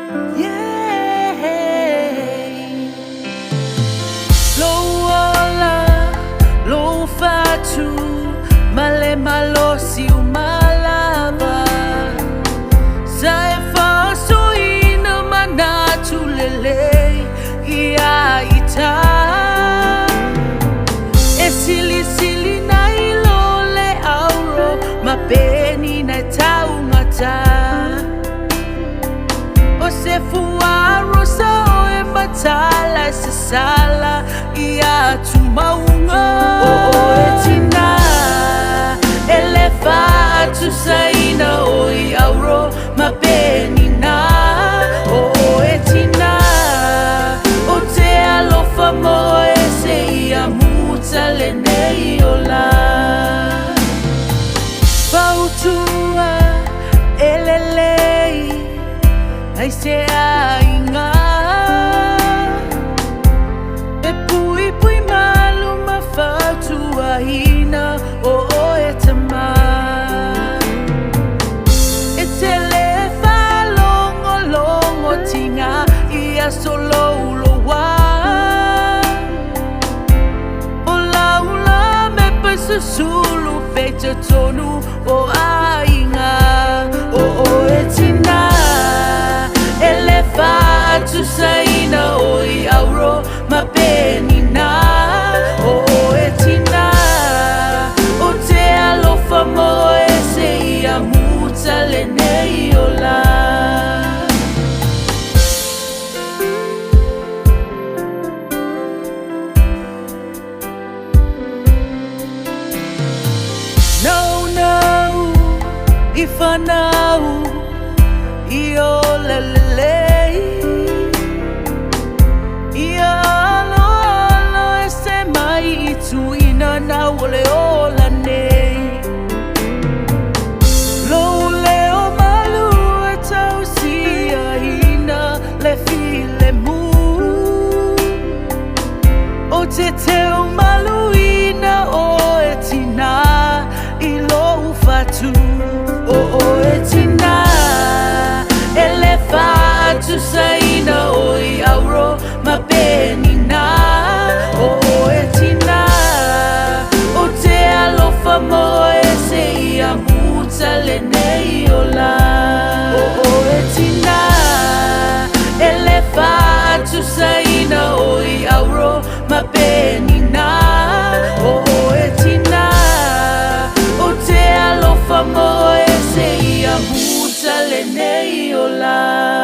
Yeah. Lola, lo fatu, male malosi umalava. Sai faso ina manatu lele, ia ita. Esili sili na ilole auro, mapeni na taungata. Se fuaro sa e matala se sala ia tu maunga o etina elefa tu saina o iauro mapenina o etina o te alofa mo e se ia mutale nei ola pautua elelei ai se ainga e pui malu mafatu ahina o e tama e te le longo tinga ia solo uloa o laula me pesa sulu feita tonu o ainga o e tina tu saina o iauro mapenina o etina o te alofa mo e se ia mutale nei ola No, if I know io lelele na wole ola nei lo leo malu e tau sia ina le file mu o te teo malu ina o e tina I lo ufatu o e tina ele fatu saina o I auro ma penina o e tina mo e se ia mutale nei ola o etina ele fatu saina o I auro ma penina o etina o te alofa mo e se ia mutale nei ola